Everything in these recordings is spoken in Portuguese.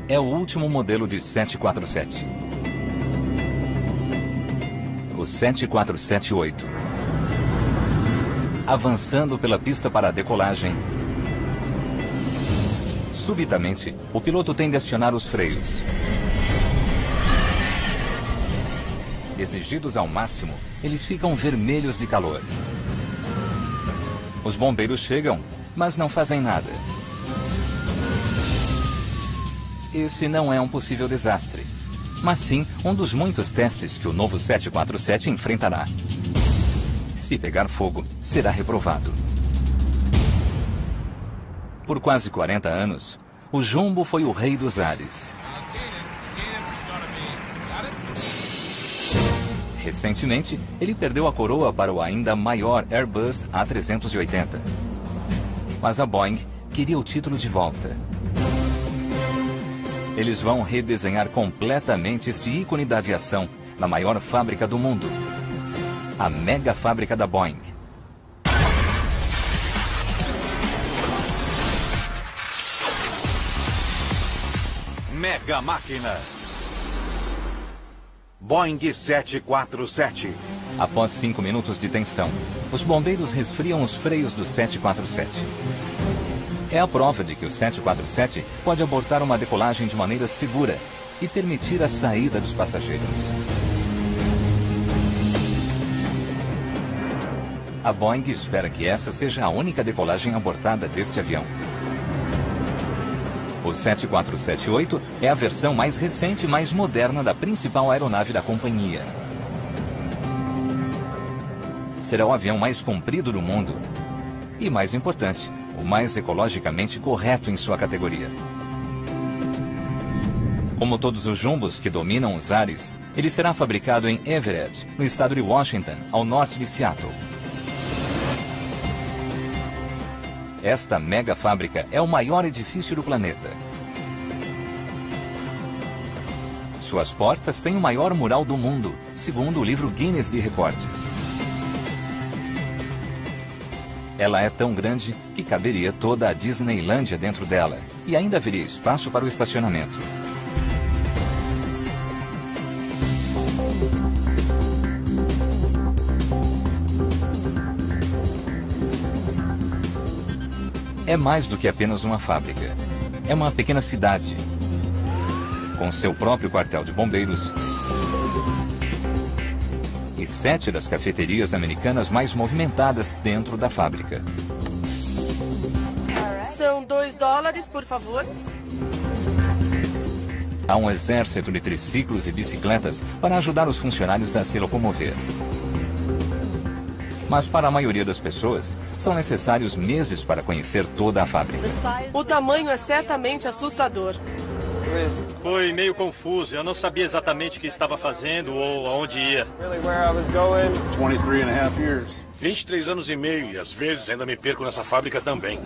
é o último modelo de 747. O 747-8. Avançando pela pista para a decolagem, subitamente, o piloto tende a acionar os freios. Exigidos ao máximo, eles ficam vermelhos de calor. Os bombeiros chegam, mas não fazem nada. Esse não é um possível desastre, mas sim um dos muitos testes que o novo 747 enfrentará. Se pegar fogo, será reprovado. Por quase 40 anos, o Jumbo foi o rei dos ares. Recentemente, ele perdeu a coroa para o ainda maior Airbus A380. Mas a Boeing queria o título de volta. Eles vão redesenhar completamente este ícone da aviação na maior fábrica do mundo, a mega fábrica da Boeing. Mega Máquinas. Boeing 747. Após 5 minutos de tensão, os bombeiros resfriam os freios do 747. É a prova de que o 747 pode abortar uma decolagem de maneira segura e permitir a saída dos passageiros. A Boeing espera que essa seja a única decolagem abortada deste avião. O 747-8 é a versão mais recente e mais moderna da principal aeronave da companhia. Será o avião mais comprido do mundo e, mais importante, o mais ecologicamente correto em sua categoria. Como todos os jumbos que dominam os ares, ele será fabricado em Everett, no estado de Washington, ao norte de Seattle. Esta mega fábrica é o maior edifício do planeta. Suas portas têm o maior mural do mundo, segundo o livro Guinness de Recordes. Ela é tão grande que caberia toda a Disneylândia dentro dela e ainda haveria espaço para o estacionamento. É mais do que apenas uma fábrica. É uma pequena cidade, com seu próprio quartel de bombeiros e 7 das cafeterias americanas mais movimentadas dentro da fábrica. São $2, por favor. Há um exército de triciclos e bicicletas para ajudar os funcionários a se locomover. Mas para a maioria das pessoas, são necessários meses para conhecer toda a fábrica. O tamanho é certamente assustador. Foi meio confuso. Eu não sabia exatamente o que estava fazendo ou aonde ia. 23 anos e meio e às vezes ainda me perco nessa fábrica também.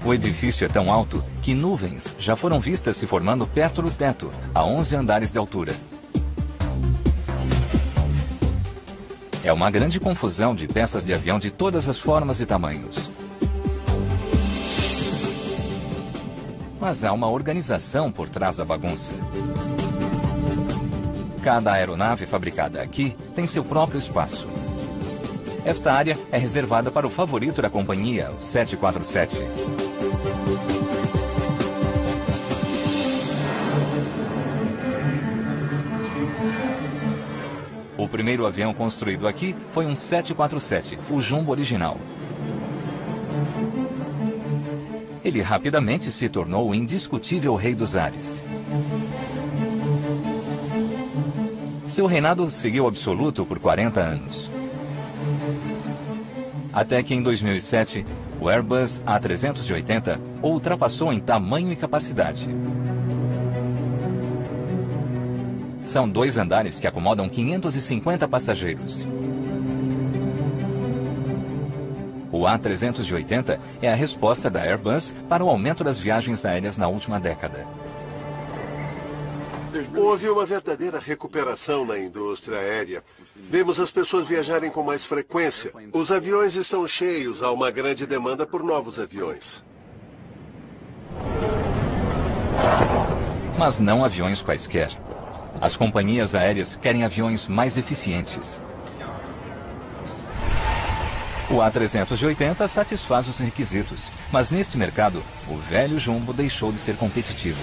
O edifício é tão alto que nuvens já foram vistas se formando perto do teto, a 11 andares de altura. É uma grande confusão de peças de avião de todas as formas e tamanhos. Mas há uma organização por trás da bagunça. Cada aeronave fabricada aqui tem seu próprio espaço. Esta área é reservada para o favorito da companhia, o 747. O primeiro avião construído aqui foi um 747, o Jumbo original. Ele rapidamente se tornou o indiscutível rei dos ares. Seu reinado seguiu absoluto por 40 anos. Até que em 2007, o Airbus A380 o ultrapassou em tamanho e capacidade. São 2 andares que acomodam 550 passageiros. O A380 é a resposta da Airbus para o aumento das viagens aéreas na última década. Houve uma verdadeira recuperação na indústria aérea. Vemos as pessoas viajarem com mais frequência. Os aviões estão cheios, há uma grande demanda por novos aviões. Mas não aviões quaisquer. As companhias aéreas querem aviões mais eficientes. O A380 satisfaz os requisitos, mas neste mercado, o velho Jumbo deixou de ser competitivo.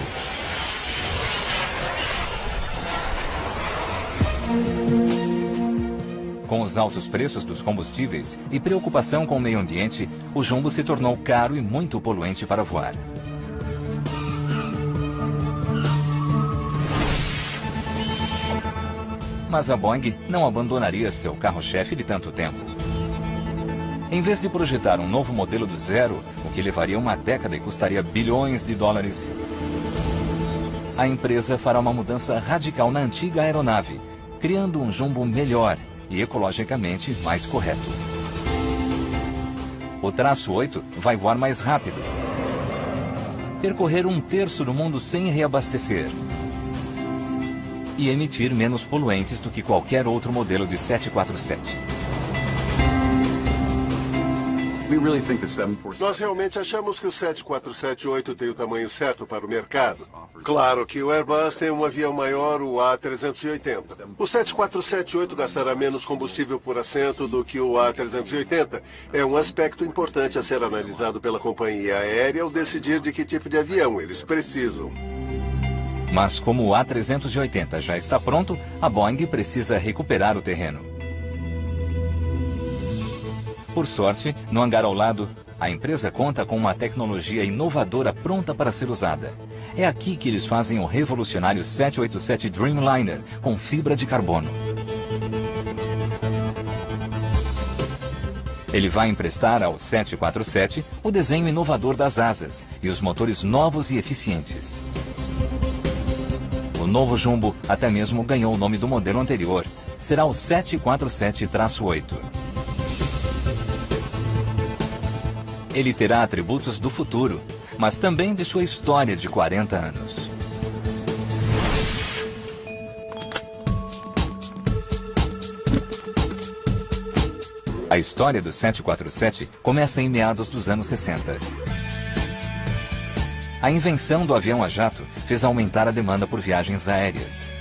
Com os altos preços dos combustíveis e preocupação com o meio ambiente, o Jumbo se tornou caro e muito poluente para voar. Mas a Boeing não abandonaria seu carro-chefe de tanto tempo. Em vez de projetar um novo modelo do zero, o que levaria uma década e custaria bilhões de dólares, a empresa fará uma mudança radical na antiga aeronave, criando um Jumbo melhor e ecologicamente mais correto. O traço 8 vai voar mais rápido, percorrer 1/3 do mundo sem reabastecer e emitir menos poluentes do que qualquer outro modelo de 747. Nós realmente achamos que o 747-8 tem o tamanho certo para o mercado. Claro que o Airbus tem um avião maior, o A380. O 747-8 gastará menos combustível por assento do que o A380. É um aspecto importante a ser analisado pela companhia aérea ao decidir de que tipo de avião eles precisam. Mas como o A380 já está pronto, a Boeing precisa recuperar o terreno. Por sorte, no hangar ao lado, a empresa conta com uma tecnologia inovadora pronta para ser usada. É aqui que eles fazem o revolucionário 787 Dreamliner com fibra de carbono. Ele vai emprestar ao 747 o desenho inovador das asas e os motores novos e eficientes. O novo Jumbo até mesmo ganhou o nome do modelo anterior. Será o 747-8. Ele terá atributos do futuro, mas também de sua história de 40 anos. A história do 747 começa em meados dos anos 60. A invenção do avião a jato fez aumentar a demanda por viagens aéreas.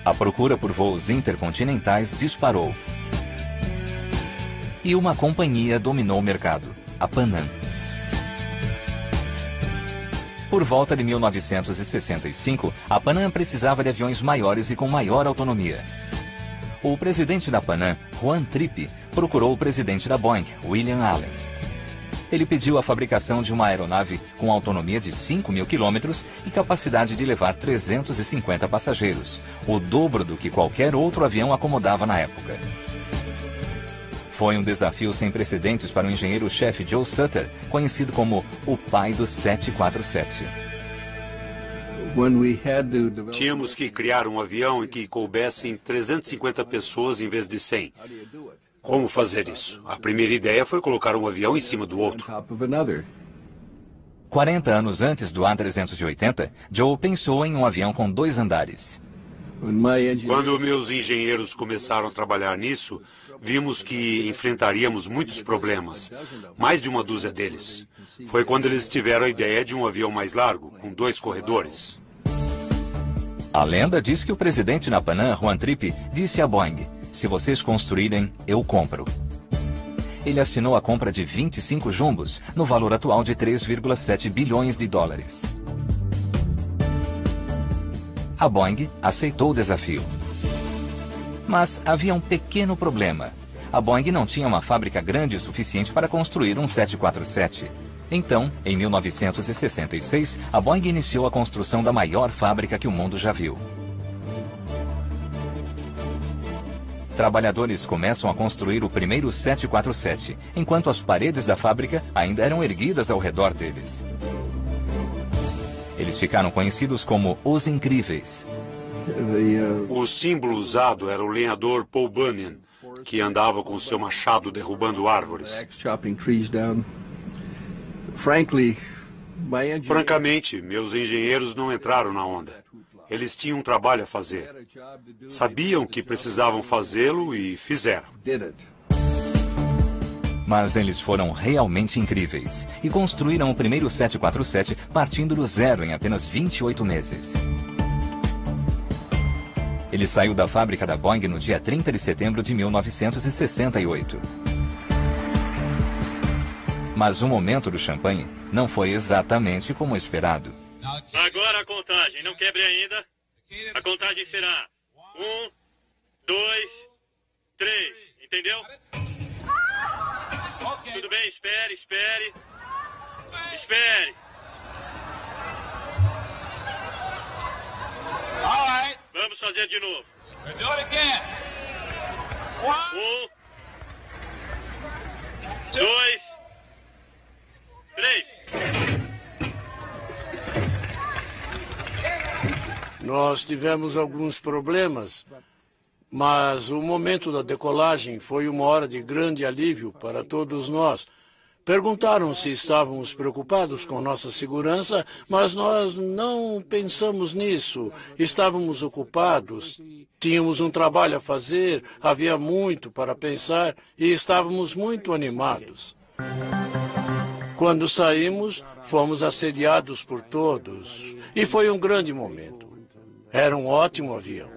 A procura por voos intercontinentais disparou. E uma companhia dominou o mercado, a Pan Am. Por volta de 1965, a Pan Am precisava de aviões maiores e com maior autonomia. O presidente da Pan Am, Juan Trippe, procurou o presidente da Boeing, William Allen. Ele pediu a fabricação de uma aeronave com autonomia de 5.000 quilômetros e capacidade de levar 350 passageiros, o dobro do que qualquer outro avião acomodava na época. Foi um desafio sem precedentes para o engenheiro-chefe Joe Sutter, conhecido como o pai do 747. Tínhamos que criar um avião em que coubessem 350 pessoas em vez de 100. Como fazer isso? A primeira ideia foi colocar um avião em cima do outro. 40 anos antes do A380, Joe pensou em um avião com 2 andares. Quando meus engenheiros começaram a trabalhar nisso, vimos que enfrentaríamos muitos problemas, mais de uma dúzia deles. Foi quando eles tiveram a ideia de um avião mais largo, com 2 corredores. A lenda diz que o presidente na Pan Am, Juan Trippe, disse à Boeing: "Se vocês construírem, eu compro." Ele assinou a compra de 25 Jumbos, no valor atual de 3,7 bilhões de dólares. A Boeing aceitou o desafio. Mas havia um pequeno problema. A Boeing não tinha uma fábrica grande o suficiente para construir um 747. Então, em 1966, a Boeing iniciou a construção da maior fábrica que o mundo já viu. Trabalhadores começam a construir o primeiro 747, enquanto as paredes da fábrica ainda eram erguidas ao redor deles. Eles ficaram conhecidos como os Incríveis. O símbolo usado era o lenhador Paul Bunyan, que andava com seu machado derrubando árvores. Francamente, meus engenheiros não entraram na onda. Eles tinham um trabalho a fazer. Sabiam que precisavam fazê-lo e fizeram. Mas eles foram realmente incríveis e construíram o primeiro 747 partindo do zero em apenas 28 meses. Ele saiu da fábrica da Boeing no dia 30 de setembro de 1968. Mas o momento do champanhe não foi exatamente como esperado. Agora a contagem, não quebre ainda. A contagem será 1, 2, 3, entendeu? Tudo bem, espere. Vamos fazer de novo. 1, 2, 3. Nós tivemos alguns problemas, mas o momento da decolagem foi uma hora de grande alívio para todos nós. Perguntaram se estávamos preocupados com nossa segurança, mas nós não pensamos nisso. Estávamos ocupados, tínhamos um trabalho a fazer, havia muito para pensar e estávamos muito animados. Quando saímos, fomos assediados por todos e foi um grande momento. Era um ótimo avião.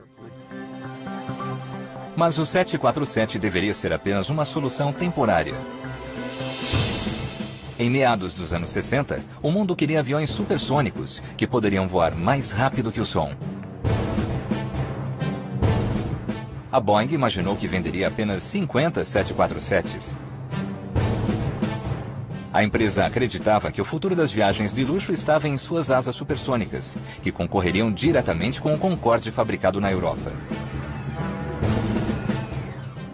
Mas o 747 deveria ser apenas uma solução temporária. Em meados dos anos 60, o mundo queria aviões supersônicos que poderiam voar mais rápido que o som. A Boeing imaginou que venderia apenas 50 747s. A empresa acreditava que o futuro das viagens de luxo estava em suas asas supersônicas, que concorreriam diretamente com o Concorde fabricado na Europa.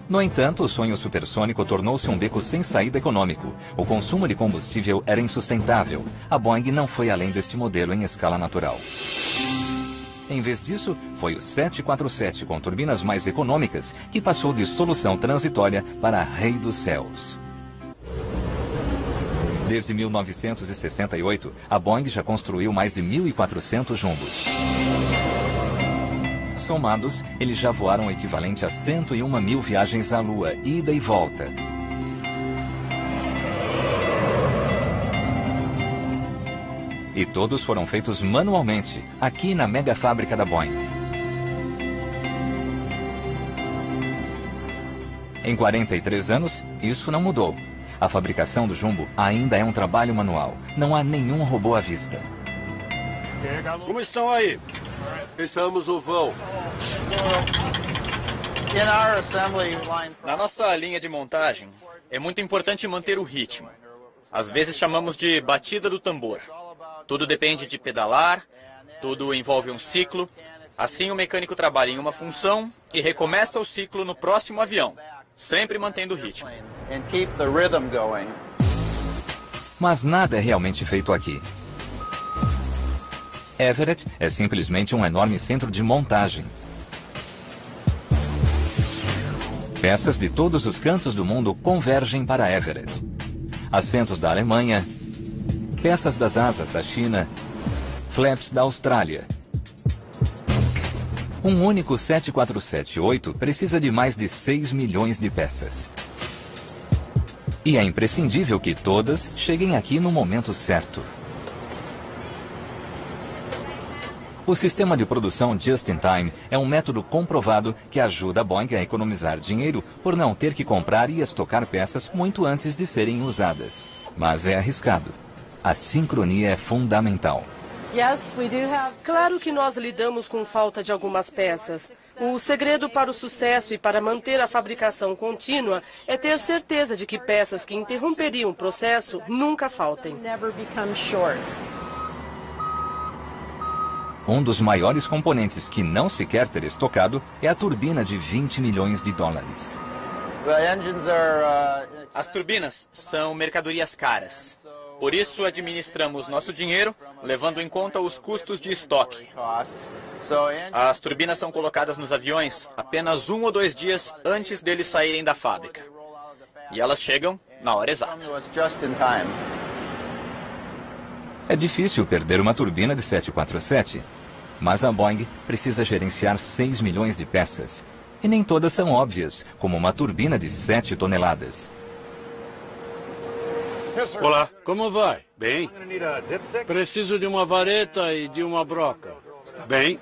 No entanto, o sonho supersônico tornou-se um beco sem saída econômico. O consumo de combustível era insustentável. A Boeing não foi além deste modelo em escala natural. Em vez disso, foi o 747 com turbinas mais econômicas que passou de solução transitória para rei dos céus. Desde 1968, a Boeing já construiu mais de 1.400 jumbos. Somados, eles já voaram o equivalente a 101.000 viagens à Lua, ida e volta. E todos foram feitos manualmente, aqui na mega fábrica da Boeing. Em 43 anos, isso não mudou. A fabricação do jumbo ainda é um trabalho manual. Não há nenhum robô à vista. Como estão aí? Estamos no vão. Na nossa linha de montagem, é muito importante manter o ritmo. Às vezes chamamos de batida do tambor. Tudo depende de pedalar, tudo envolve um ciclo. Assim o mecânico trabalha em uma função e recomeça o ciclo no próximo avião, sempre mantendo o ritmo. Mas nada é realmente feito aqui. Everett é simplesmente um enorme centro de montagem. Peças de todos os cantos do mundo convergem para Everett. Assentos da Alemanha, peças das asas da China, flaps da Austrália. Um único 747-8 precisa de mais de 6 milhões de peças. E é imprescindível que todas cheguem aqui no momento certo. O sistema de produção Just-in-Time é um método comprovado que ajuda a Boeing a economizar dinheiro por não ter que comprar e estocar peças muito antes de serem usadas. Mas é arriscado. A sincronia é fundamental. Claro que nós lidamos com falta de algumas peças. O segredo para o sucesso e para manter a fabricação contínua é ter certeza de que peças que interromperiam o processo nunca faltem. Um dos maiores componentes que não se quer ter estocado é a turbina de 20 milhões de dólares. As turbinas são mercadorias caras. Por isso, administramos nosso dinheiro, levando em conta os custos de estoque. As turbinas são colocadas nos aviões apenas 1 ou 2 dias antes deles saírem da fábrica. E elas chegam na hora exata. É difícil perder uma turbina de 747, mas a Boeing precisa gerenciar 6 milhões de peças. E nem todas são óbvias, como uma turbina de 7 toneladas. Olá. Como vai? Bem? Preciso de uma vareta e de uma broca. Está bem?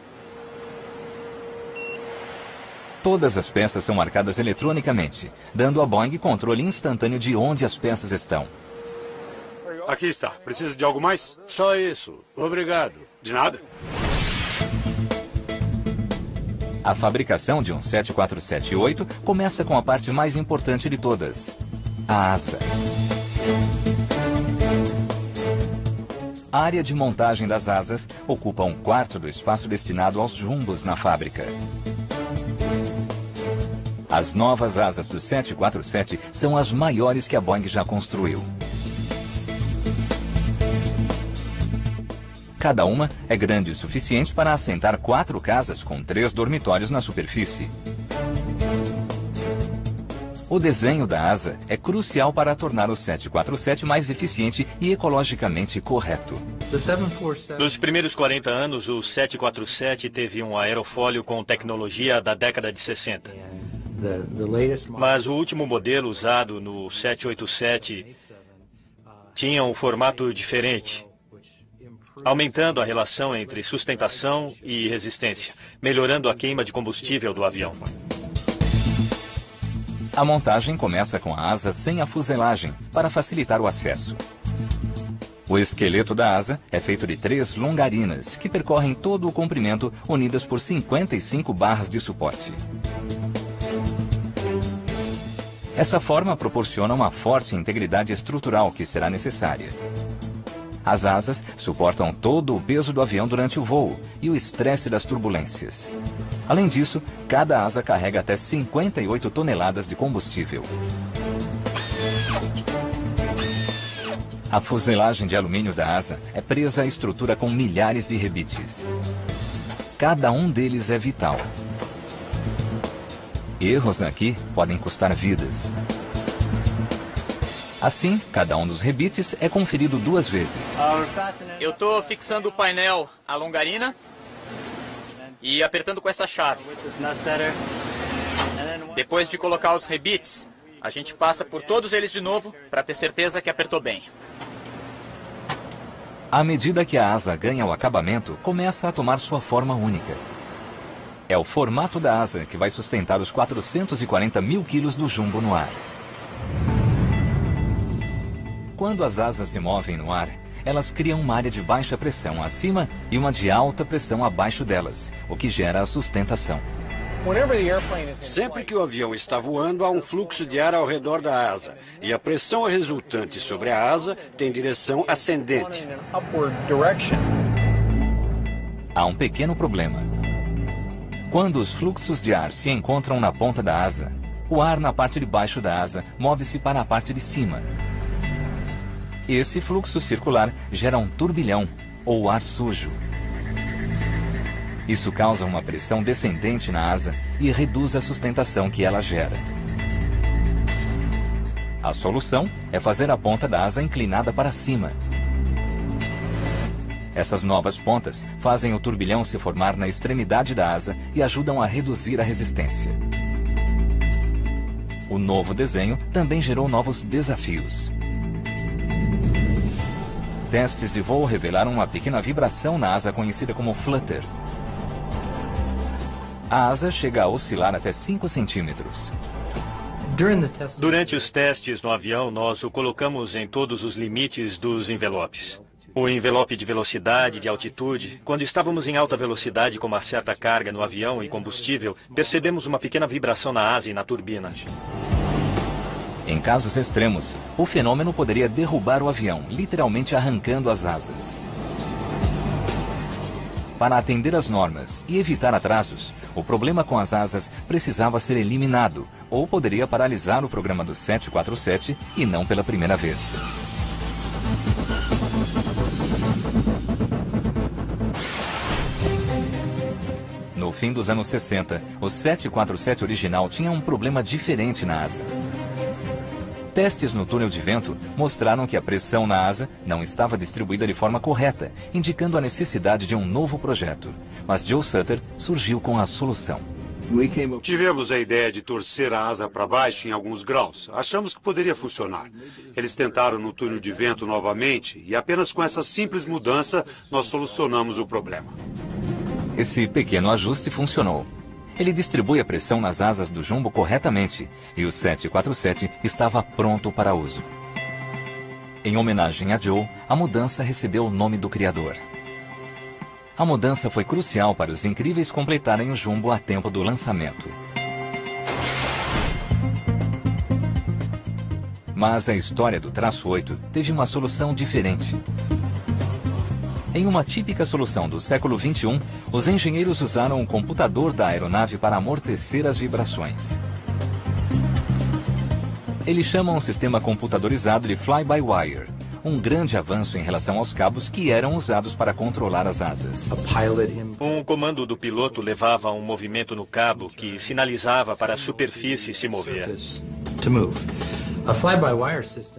Todas as peças são marcadas eletronicamente, dando à Boeing controle instantâneo de onde as peças estão. Aqui está. Precisa de algo mais? Só isso. Obrigado. De nada. A fabricação de um 747-8 começa com a parte mais importante de todas, a asa. A área de montagem das asas ocupa 1/4 do espaço destinado aos jumbos na fábrica. As novas asas do 747 são as maiores que a Boeing já construiu. Cada uma é grande o suficiente para assentar 4 casas com 3 dormitórios na superfície. O desenho da asa é crucial para tornar o 747 mais eficiente e ecologicamente correto. Nos primeiros 40 anos, o 747 teve um aerofólio com tecnologia da década de 60. Mas o último modelo usado no 787 tinha um formato diferente, aumentando a relação entre sustentação e resistência, melhorando a queima de combustível do avião. A montagem começa com a asa sem a fuselagem, para facilitar o acesso. O esqueleto da asa é feito de 3 longarinas, que percorrem todo o comprimento, unidas por 55 barras de suporte. Essa forma proporciona uma forte integridade estrutural que será necessária. As asas suportam todo o peso do avião durante o voo e o estresse das turbulências. Além disso, cada asa carrega até 58 toneladas de combustível. A fuselagem de alumínio da asa é presa à estrutura com milhares de rebites. Cada um deles é vital. Erros aqui podem custar vidas. Assim, cada um dos rebites é conferido 2 vezes. Eu estou fixando o painel à longarina e apertando com essa chave. Depois de colocar os rebites, a gente passa por todos eles de novo para ter certeza que apertou bem. À medida que a asa ganha o acabamento, começa a tomar sua forma única. É o formato da asa que vai sustentar os 440 mil quilos do jumbo no ar. Quando as asas se movem no ar, elas criam uma área de baixa pressão acima e uma de alta pressão abaixo delas, o que gera a sustentação. Sempre que o avião está voando, há um fluxo de ar ao redor da asa, e a pressão resultante sobre a asa tem direção ascendente. Há um pequeno problema. Quando os fluxos de ar se encontram na ponta da asa, o ar na parte de baixo da asa move-se para a parte de cima. Esse fluxo circular gera um turbilhão, ou ar sujo. Isso causa uma pressão descendente na asa e reduz a sustentação que ela gera. A solução é fazer a ponta da asa inclinada para cima. Essas novas pontas fazem o turbilhão se formar na extremidade da asa e ajudam a reduzir a resistência. O novo desenho também gerou novos desafios. Testes de voo revelaram uma pequena vibração na asa conhecida como flutter. A asa chega a oscilar até 5 centímetros. Durante os testes no avião, nós o colocamos em todos os limites dos envelopes. O envelope de velocidade, de altitude. Quando estávamos em alta velocidade com uma certa carga no avião e combustível, percebemos uma pequena vibração na asa e na turbina. Em casos extremos, o fenômeno poderia derrubar o avião, literalmente arrancando as asas. Para atender às normas e evitar atrasos, o problema com as asas precisava ser eliminado, ou poderia paralisar o programa do 747 e não pela primeira vez. No fim dos anos 60, o 747 original tinha um problema diferente na asa. Testes no túnel de vento mostraram que a pressão na asa não estava distribuída de forma correta, indicando a necessidade de um novo projeto. Mas Joe Sutter surgiu com a solução. Tivemos a ideia de torcer a asa para baixo em alguns graus. Achamos que poderia funcionar. Eles tentaram no túnel de vento novamente e apenas com essa simples mudança nós solucionamos o problema. Esse pequeno ajuste funcionou. Ele distribui a pressão nas asas do jumbo corretamente e o 747 estava pronto para uso. Em homenagem a Joe, a mudança recebeu o nome do criador. A mudança foi crucial para os incríveis completarem o jumbo a tempo do lançamento. Mas a história do traço 8 teve uma solução diferente. Em uma típica solução do século XXI, os engenheiros usaram um computador da aeronave para amortecer as vibrações. Eles chamam um sistema computadorizado de fly-by-wire, um grande avanço em relação aos cabos que eram usados para controlar as asas. Um comando do piloto levava um movimento no cabo que sinalizava para a superfície se mover.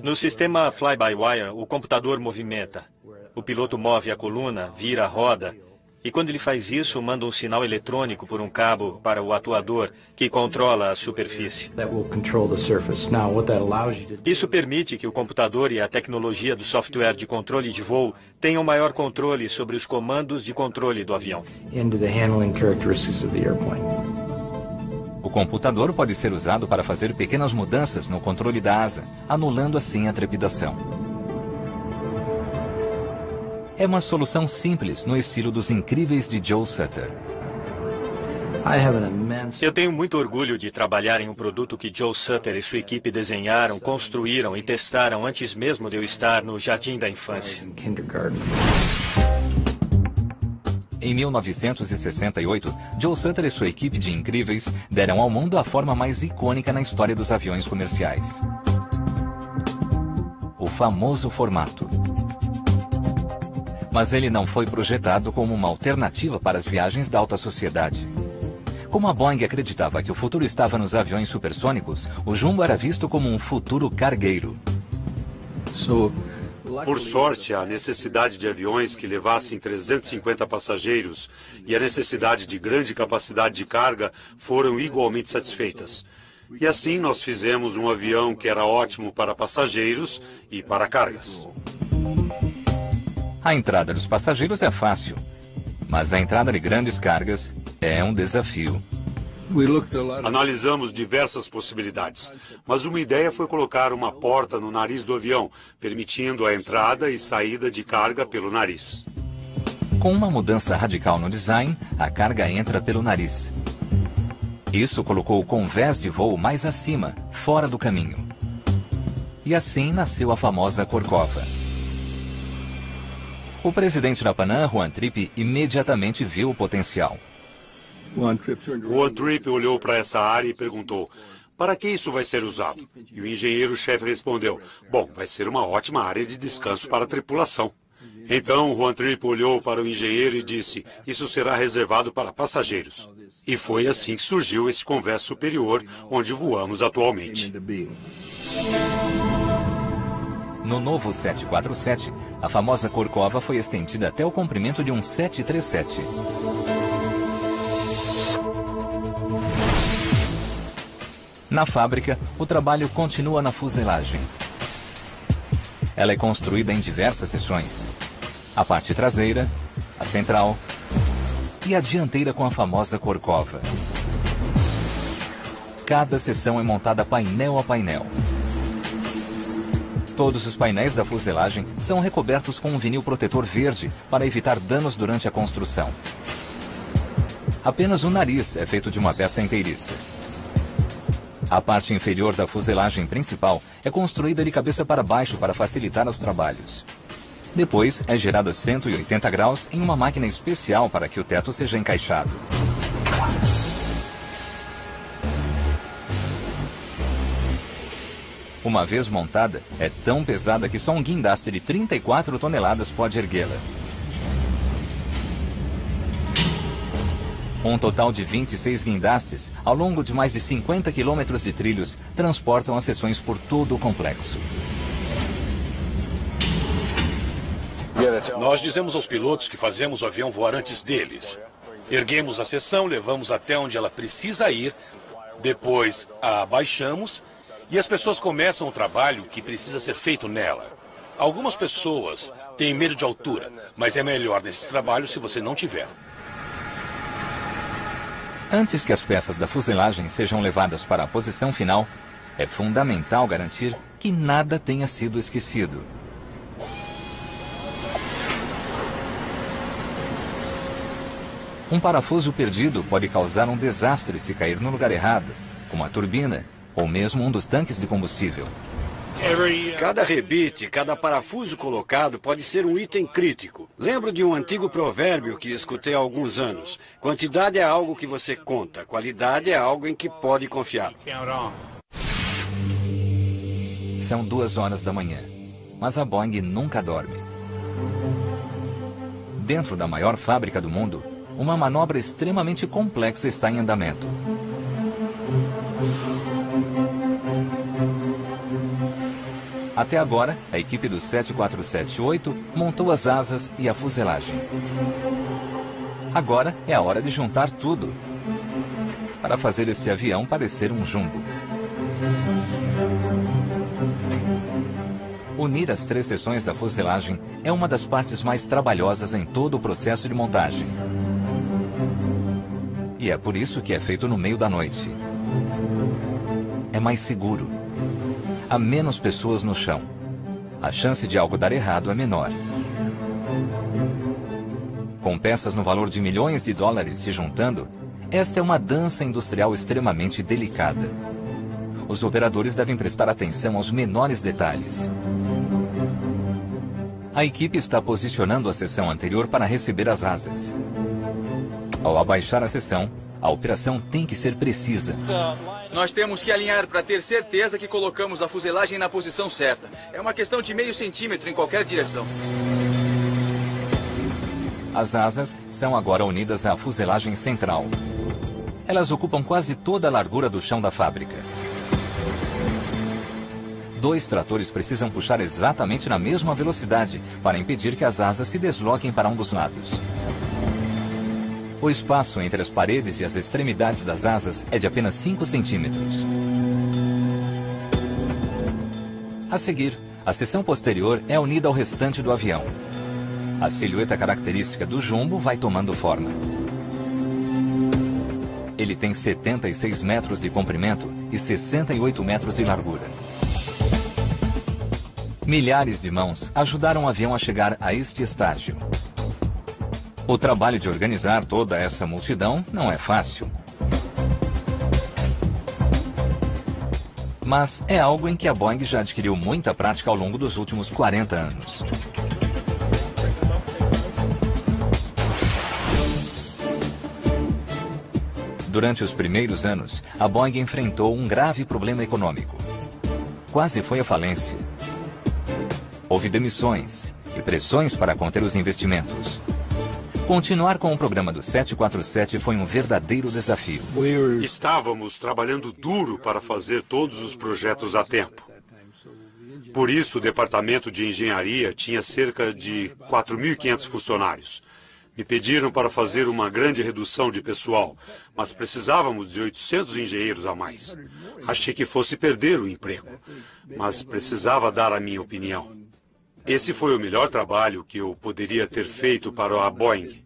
No sistema fly-by-wire, o computador movimenta. O piloto move a coluna, vira a roda, e quando ele faz isso, manda um sinal eletrônico por um cabo para o atuador, que controla a superfície. Isso permite que o computador e a tecnologia do software de controle de voo tenham maior controle sobre os comandos de controle do avião. O computador pode ser usado para fazer pequenas mudanças no controle da asa, anulando assim a trepidação. É uma solução simples no estilo dos incríveis de Joe Sutter. Eu tenho muito orgulho de trabalhar em um produto que Joe Sutter e sua equipe desenharam, construíram e testaram antes mesmo de eu estar no jardim da infância. Em 1968, Joe Sutter e sua equipe de incríveis deram ao mundo a forma mais icônica na história dos aviões comerciais. O famoso formato. Mas ele não foi projetado como uma alternativa para as viagens da alta sociedade. Como a Boeing acreditava que o futuro estava nos aviões supersônicos, o jumbo era visto como um futuro cargueiro. Por sorte, a necessidade de aviões que levassem 350 passageiros e a necessidade de grande capacidade de carga foram igualmente satisfeitas. E assim nós fizemos um avião que era ótimo para passageiros e para cargas. A entrada dos passageiros é fácil, mas a entrada de grandes cargas é um desafio. Analisamos diversas possibilidades, mas uma ideia foi colocar uma porta no nariz do avião, permitindo a entrada e saída de carga pelo nariz. Com uma mudança radical no design, a carga entra pelo nariz. Isso colocou o convés de voo mais acima, fora do caminho. E assim nasceu a famosa Corcova. O presidente da Pan Am, Juan Trippe, imediatamente viu o potencial. Juan Trippe olhou para essa área e perguntou: para que isso vai ser usado? E o engenheiro-chefe respondeu: bom, vai ser uma ótima área de descanso para a tripulação. Então Juan Trippe olhou para o engenheiro e disse: isso será reservado para passageiros. E foi assim que surgiu esse convés superior, onde voamos atualmente. No novo 747, a famosa Corcova foi estendida até o comprimento de um 737. Na fábrica, o trabalho continua na fuselagem. Ela é construída em diversas seções. A parte traseira, a central e a dianteira com a famosa Corcova. Cada seção é montada painel a painel. Todos os painéis da fuselagem são recobertos com um vinil protetor verde para evitar danos durante a construção. Apenas o nariz é feito de uma peça inteiriça. A parte inferior da fuselagem principal é construída de cabeça para baixo para facilitar os trabalhos. Depois é girada 180 graus em uma máquina especial para que o teto seja encaixado. Uma vez montada, é tão pesada que só um guindaste de 34 toneladas pode erguê-la. Um total de 26 guindastes, ao longo de mais de 50 quilômetros de trilhos, transportam as seções por todo o complexo. Nós dizemos aos pilotos que fazemos o avião voar antes deles. Erguemos a seção, levamos até onde ela precisa ir, depois a abaixamos e as pessoas começam o trabalho que precisa ser feito nela. Algumas pessoas têm medo de altura, mas é melhor nesse trabalho se você não tiver. Antes que as peças da fuselagem sejam levadas para a posição final, é fundamental garantir que nada tenha sido esquecido. Um parafuso perdido pode causar um desastre se cair no lugar errado, como a turbina ou mesmo um dos tanques de combustível. Cada rebite, cada parafuso colocado pode ser um item crítico. Lembro de um antigo provérbio que escutei há alguns anos. Quantidade é algo que você conta, qualidade é algo em que pode confiar. São 2 horas da manhã, mas a Boeing nunca dorme. Dentro da maior fábrica do mundo, uma manobra extremamente complexa está em andamento. Até agora, a equipe do 747-8 montou as asas e a fuselagem. Agora é a hora de juntar tudo para fazer este avião parecer um jumbo. Unir as 3 seções da fuselagem é uma das partes mais trabalhosas em todo o processo de montagem. E é por isso que é feito no meio da noite. É mais seguro. Há menos pessoas no chão. A chance de algo dar errado é menor. Com peças no valor de milhões de dólares se juntando, esta é uma dança industrial extremamente delicada. Os operadores devem prestar atenção aos menores detalhes. A equipe está posicionando a seção anterior para receber as asas. Ao abaixar a seção, a operação tem que ser precisa. Nós temos que alinhar para ter certeza que colocamos a fuselagem na posição certa. É uma questão de meio centímetro em qualquer direção. As asas são agora unidas à fuselagem central. Elas ocupam quase toda a largura do chão da fábrica. 2 tratores precisam puxar exatamente na mesma velocidade para impedir que as asas se desloquem para um dos lados. O espaço entre as paredes e as extremidades das asas é de apenas 5 centímetros. A seguir, a seção posterior é unida ao restante do avião. A silhueta característica do jumbo vai tomando forma. Ele tem 76 metros de comprimento e 68 metros de largura. Milhares de mãos ajudaram o avião a chegar a este estágio. O trabalho de organizar toda essa multidão não é fácil. Mas é algo em que a Boeing já adquiriu muita prática ao longo dos últimos 40 anos. Durante os primeiros anos, a Boeing enfrentou um grave problema econômico. Quase foi à falência. Houve demissões e pressões para conter os investimentos. Continuar com o programa do 747 foi um verdadeiro desafio. Estávamos trabalhando duro para fazer todos os projetos a tempo. Por isso, o departamento de engenharia tinha cerca de 4.500 funcionários. Me pediram para fazer uma grande redução de pessoal, mas precisávamos de 800 engenheiros a mais. Achei que fosse perder o emprego, mas precisava dar a minha opinião. Esse foi o melhor trabalho que eu poderia ter feito para a Boeing.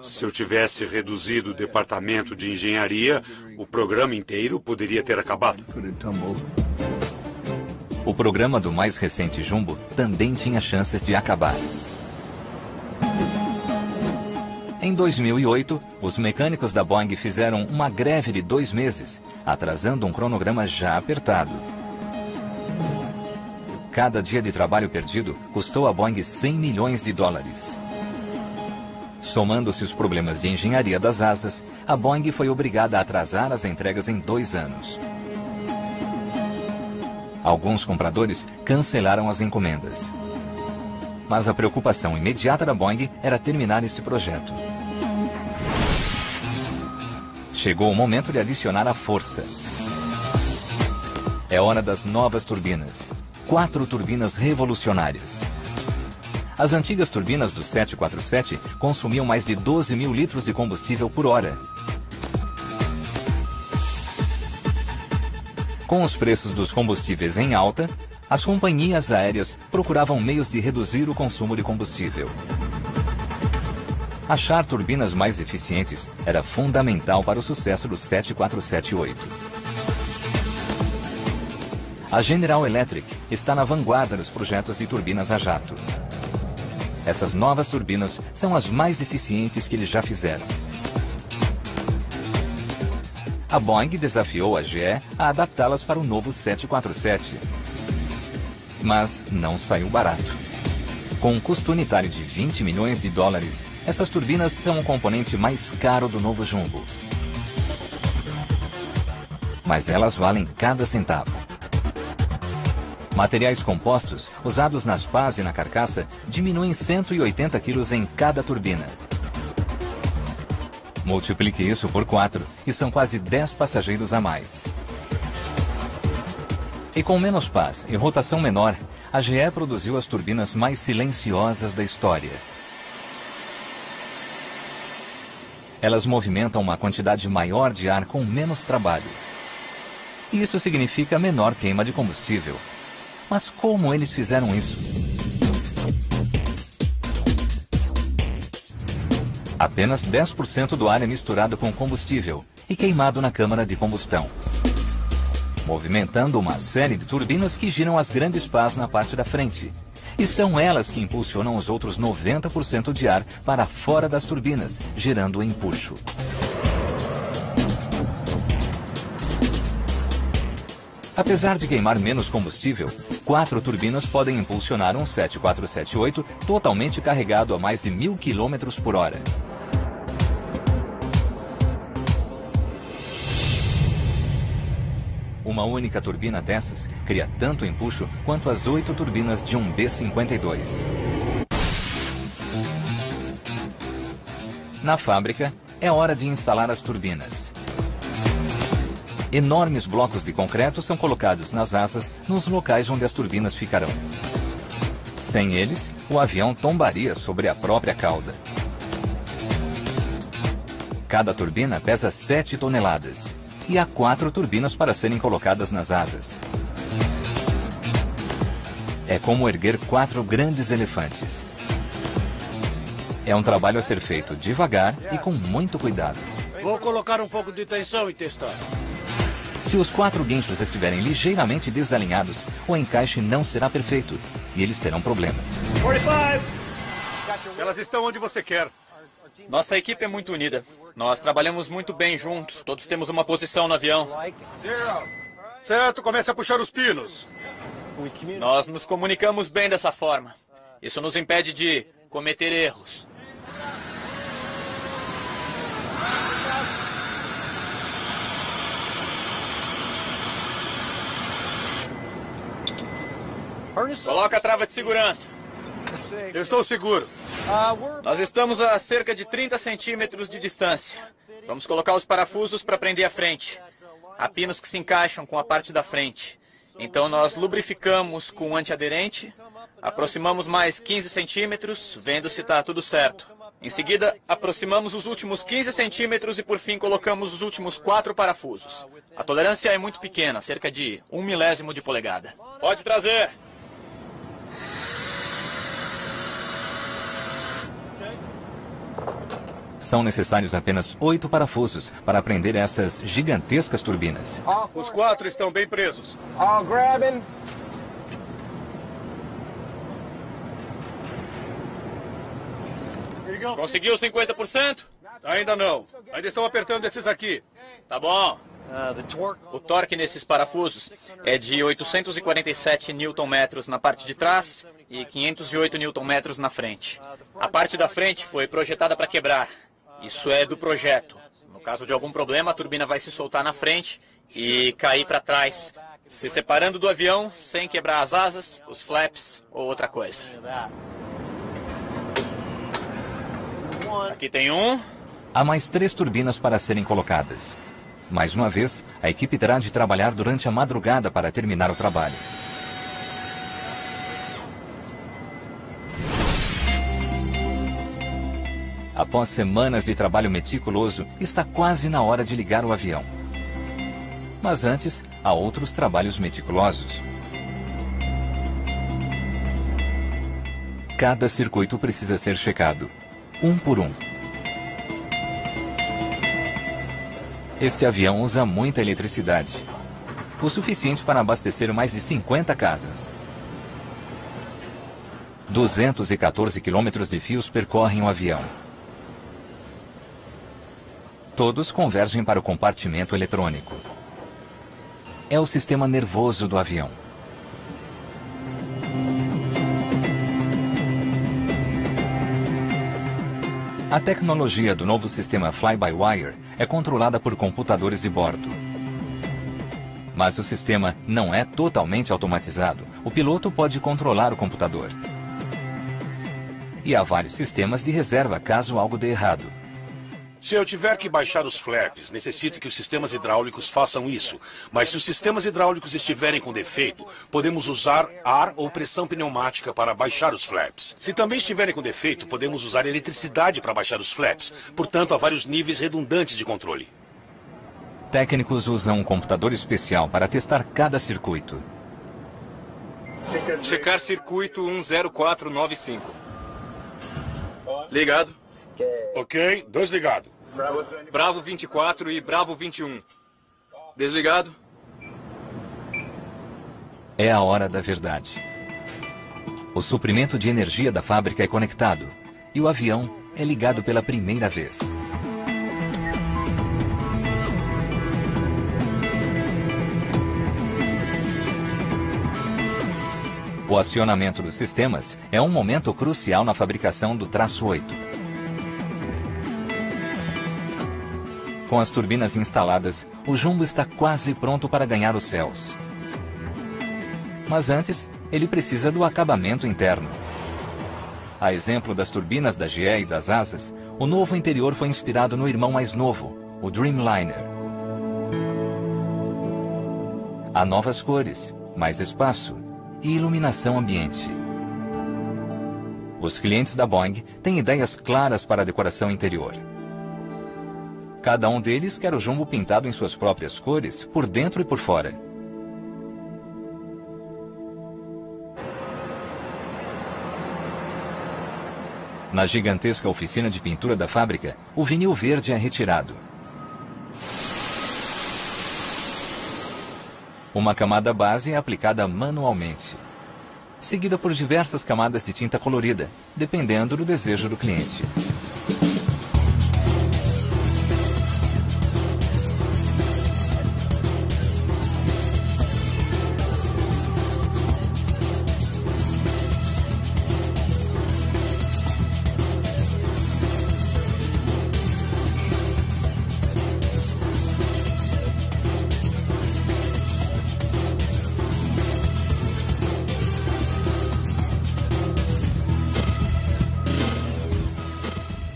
Se eu tivesse reduzido o departamento de engenharia, o programa inteiro poderia ter acabado. O programa do mais recente jumbo também tinha chances de acabar. Em 2008, os mecânicos da Boeing fizeram uma greve de 2 meses, atrasando um cronograma já apertado. Cada dia de trabalho perdido custou a Boeing 100 milhões de dólares. Somando-se os problemas de engenharia das asas, a Boeing foi obrigada a atrasar as entregas em 2 anos. Alguns compradores cancelaram as encomendas. Mas a preocupação imediata da Boeing era terminar este projeto. Chegou o momento de adicionar a força. É hora das novas turbinas. 4 turbinas revolucionárias. As antigas turbinas do 747 consumiam mais de 12 mil litros de combustível por hora. Com os preços dos combustíveis em alta, as companhias aéreas procuravam meios de reduzir o consumo de combustível. Achar turbinas mais eficientes era fundamental para o sucesso do 747-8. A General Electric está na vanguarda dos projetos de turbinas a jato. Essas novas turbinas são as mais eficientes que eles já fizeram. A Boeing desafiou a GE a adaptá-las para o novo 747. Mas não saiu barato. Com um custo unitário de 20 milhões de dólares, essas turbinas são o componente mais caro do novo jumbo. Mas elas valem cada centavo. Materiais compostos, usados nas pás e na carcaça, diminuem 180 quilos em cada turbina. Multiplique isso por 4 e são quase 10 passageiros a mais. E com menos pás e rotação menor, a GE produziu as turbinas mais silenciosas da história. Elas movimentam uma quantidade maior de ar com menos trabalho. E isso significa menor queima de combustível. Mas como eles fizeram isso? Apenas 10% do ar é misturado com combustível e queimado na câmara de combustão, movimentando uma série de turbinas que giram as grandes pás na parte da frente. E são elas que impulsionam os outros 90% de ar para fora das turbinas, gerando o empuxo. Apesar de queimar menos combustível, 4 turbinas podem impulsionar um 747-8 totalmente carregado a mais de 1.000 km por hora. Uma única turbina dessas cria tanto empuxo quanto as 8 turbinas de um B-52. Na fábrica, é hora de instalar as turbinas. Enormes blocos de concreto são colocados nas asas nos locais onde as turbinas ficarão. Sem eles, o avião tombaria sobre a própria cauda. Cada turbina pesa 7 toneladas. E há 4 turbinas para serem colocadas nas asas. É como erguer 4 grandes elefantes. É um trabalho a ser feito devagar e com muito cuidado. Vou colocar um pouco de tensão e testar. Se os 4 guinchos estiverem ligeiramente desalinhados, o encaixe não será perfeito e eles terão problemas. 45! Elas estão onde você quer. Nossa equipe é muito unida. Nós trabalhamos muito bem juntos. Todos temos uma posição no avião. Certo, comece a puxar os pinos. Nós nos comunicamos bem dessa forma. Isso nos impede de cometer erros. Coloca a trava de segurança. Eu estou seguro. Nós estamos a cerca de 30 centímetros de distância. Vamos colocar os parafusos para prender a frente. Há pinos que se encaixam com a parte da frente. Então nós lubrificamos com antiaderente, aproximamos mais 15 centímetros, vendo se está tudo certo. Em seguida, aproximamos os últimos 15 centímetros e por fim colocamos os últimos 4 parafusos. A tolerância é muito pequena, cerca de 1 milésimo de polegada. Pode trazer! São necessários apenas 8 parafusos para prender essas gigantescas turbinas. Os 4 estão bem presos. Conseguiu 50%? Ainda não. Ainda estão apertando esses aqui. Tá bom. O torque nesses parafusos é de 847 Nm na parte de trás e 508 Nm na frente. A parte da frente foi projetada para quebrar. Isso é do projeto. No caso de algum problema, a turbina vai se soltar na frente e cair para trás, se separando do avião sem quebrar as asas, os flaps ou outra coisa. Aqui tem um. Há mais 3 turbinas para serem colocadas. Mais uma vez, a equipe terá de trabalhar durante a madrugada para terminar o trabalho. Após semanas de trabalho meticuloso, está quase na hora de ligar o avião. Mas antes, há outros trabalhos meticulosos. Cada circuito precisa ser checado, um por um. Este avião usa muita eletricidade, o suficiente para abastecer mais de 50 casas. 214 quilômetros de fios percorrem o avião. Todos convergem para o compartimento eletrônico. É o sistema nervoso do avião. A tecnologia do novo sistema Fly-by-Wire é controlada por computadores de bordo. Mas o sistema não é totalmente automatizado. O piloto pode controlar o computador. E há vários sistemas de reserva caso algo dê errado. Se eu tiver que baixar os flaps, necessito que os sistemas hidráulicos façam isso. Mas se os sistemas hidráulicos estiverem com defeito, podemos usar ar ou pressão pneumática para baixar os flaps. Se também estiverem com defeito, podemos usar eletricidade para baixar os flaps. Portanto, há vários níveis redundantes de controle. Técnicos usam um computador especial para testar cada circuito. Checar circuito 10495. Ligado. Ok, 2 ligado. Bravo 24 e Bravo 21. Desligado. É a hora da verdade. O suprimento de energia da fábrica é conectado e o avião é ligado pela primeira vez. O acionamento dos sistemas é um momento crucial na fabricação do traço 8. Com as turbinas instaladas, o jumbo está quase pronto para ganhar os céus. Mas antes, ele precisa do acabamento interno. A exemplo das turbinas da GE e das asas, o novo interior foi inspirado no irmão mais novo, o Dreamliner. Há novas cores, mais espaço e iluminação ambiente. Os clientes da Boeing têm ideias claras para a decoração interior. Cada um deles quer o jumbo pintado em suas próprias cores, por dentro e por fora. Na gigantesca oficina de pintura da fábrica, o vinil verde é retirado. Uma camada base é aplicada manualmente, seguida por diversas camadas de tinta colorida, dependendo do desejo do cliente.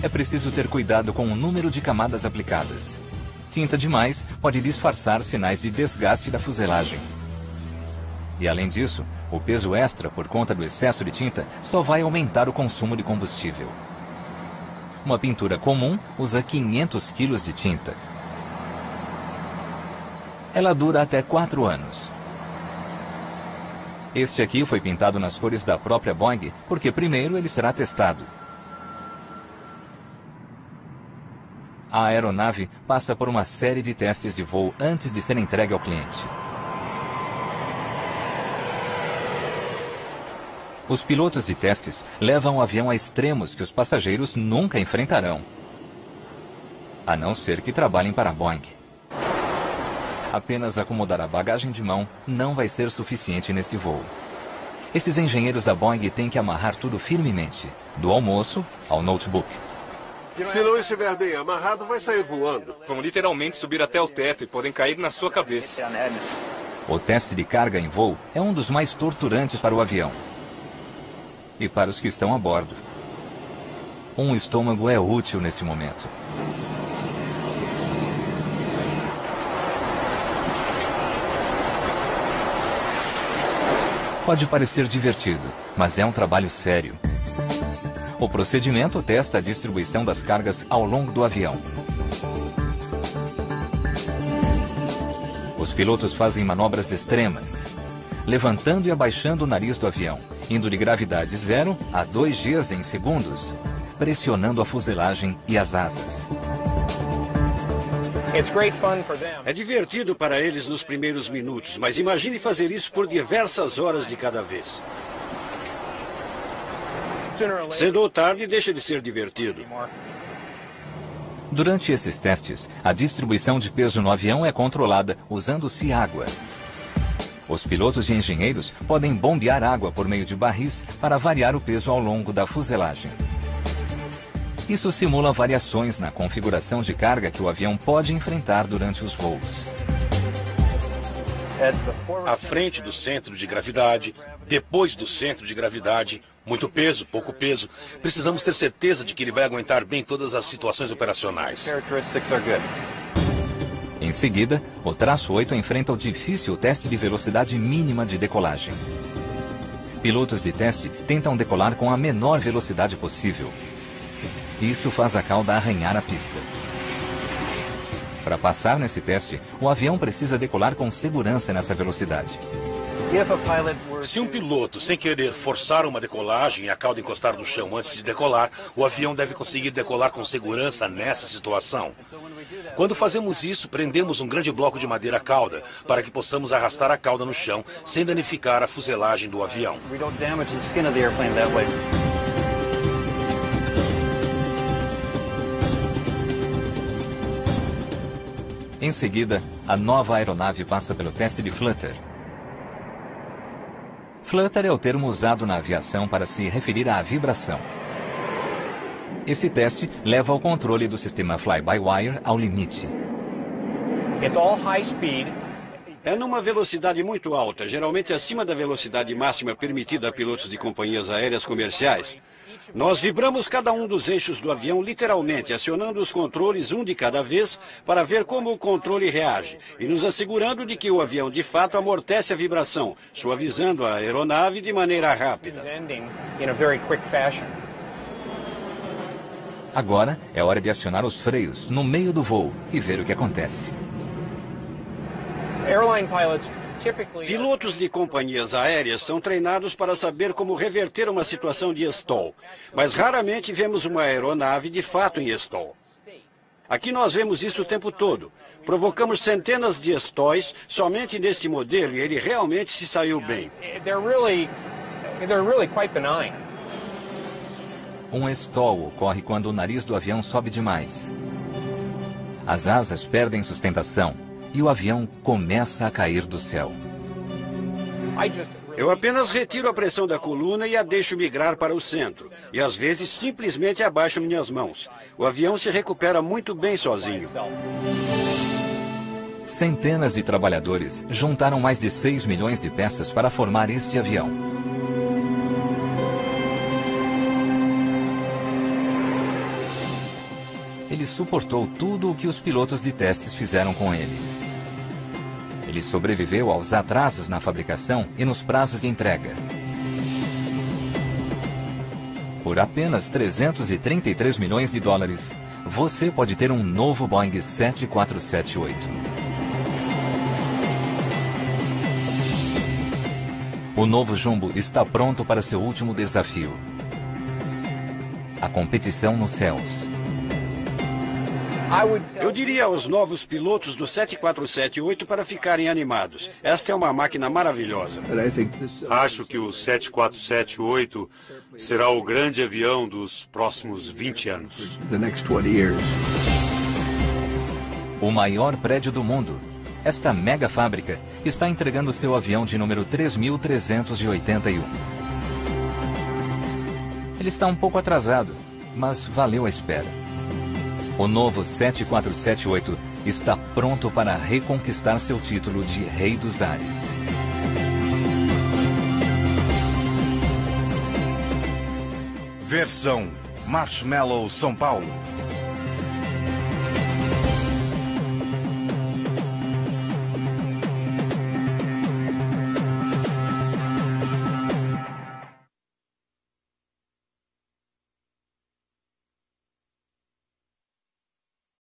É preciso ter cuidado com o número de camadas aplicadas. Tinta demais pode disfarçar sinais de desgaste da fuselagem. E além disso, o peso extra por conta do excesso de tinta só vai aumentar o consumo de combustível. Uma pintura comum usa 500 kg de tinta. Ela dura até 4 anos. Este aqui foi pintado nas cores da própria Boeing, porque primeiro ele será testado. A aeronave passa por uma série de testes de voo antes de ser entregue ao cliente. Os pilotos de testes levam o avião a extremos que os passageiros nunca enfrentarão, a não ser que trabalhem para a Boeing. Apenas acomodar a bagagem de mão não vai ser suficiente neste voo. Esses engenheiros da Boeing têm que amarrar tudo firmemente, do almoço ao notebook. Se não estiver bem amarrado, vai sair voando. Vão literalmente subir até o teto e podem cair na sua cabeça. O teste de carga em voo é um dos mais torturantes para o avião e para os que estão a bordo. Um estômago é útil neste momento. Pode parecer divertido, mas é um trabalho sério. O procedimento testa a distribuição das cargas ao longo do avião. Os pilotos fazem manobras extremas, levantando e abaixando o nariz do avião, indo de gravidade 0 a 2 Gs em segundos, pressionando a fuselagem e as asas. É divertido para eles nos primeiros minutos, mas imagine fazer isso por diversas horas de cada vez. Cedo ou tarde deixa de ser divertido. Durante esses testes, a distribuição de peso no avião é controlada usando-se água. Os pilotos e engenheiros podem bombear água por meio de barris para variar o peso ao longo da fuselagem. Isso simula variações na configuração de carga que o avião pode enfrentar durante os voos. À frente do centro de gravidade, depois do centro de gravidade, muito peso, pouco peso. Precisamos ter certeza de que ele vai aguentar bem todas as situações operacionais. Em seguida, o traço 8 enfrenta o difícil teste de velocidade mínima de decolagem. Pilotos de teste tentam decolar com a menor velocidade possível. Isso faz a cauda arranhar a pista. Para passar nesse teste, o avião precisa decolar com segurança nessa velocidade. Se um piloto, sem querer, forçar uma decolagem e a cauda encostar no chão antes de decolar, o avião deve conseguir decolar com segurança nessa situação. Quando fazemos isso, prendemos um grande bloco de madeira à cauda, para que possamos arrastar a cauda no chão sem danificar a fuselagem do avião. Em seguida, a nova aeronave passa pelo teste de flutter. Flutter é o termo usado na aviação para se referir à vibração. Esse teste leva ao controle do sistema fly-by-wire ao limite. É numa velocidade muito alta, geralmente acima da velocidade máxima permitida a pilotos de companhias aéreas comerciais. Nós vibramos cada um dos eixos do avião literalmente, acionando os controles um de cada vez para ver como o controle reage e nos assegurando de que o avião de fato amortece a vibração, suavizando a aeronave de maneira rápida. Agora é hora de acionar os freios no meio do voo e ver o que acontece. Pilotos de companhias aéreas são treinados para saber como reverter uma situação de stall, mas raramente vemos uma aeronave de fato em stall. Aqui nós vemos isso o tempo todo. Provocamos centenas de stalls somente neste modelo e ele realmente se saiu bem. Um stall ocorre quando o nariz do avião sobe demais. As asas perdem sustentação e o avião começa a cair do céu. Eu apenas retiro a pressão da coluna e a deixo migrar para o centro. E às vezes simplesmente abaixo minhas mãos. O avião se recupera muito bem sozinho. Centenas de trabalhadores juntaram mais de 6 milhões de peças para formar este avião. Ele suportou tudo o que os pilotos de testes fizeram com ele. Ele sobreviveu aos atrasos na fabricação e nos prazos de entrega. Por apenas 333 milhões de dólares, você pode ter um novo Boeing 747-8. O novo Jumbo está pronto para seu último desafio. A competição nos céus. Eu diria aos novos pilotos do 747-8 para ficarem animados. Esta é uma máquina maravilhosa. Acho que o 747-8 será o grande avião dos próximos 20 anos. O maior prédio do mundo. Esta mega fábrica está entregando seu avião de número 3.381. Ele está um pouco atrasado, mas valeu a espera. O novo 747-8 está pronto para reconquistar seu título de Rei dos Ares. Versão Marshmallow São Paulo.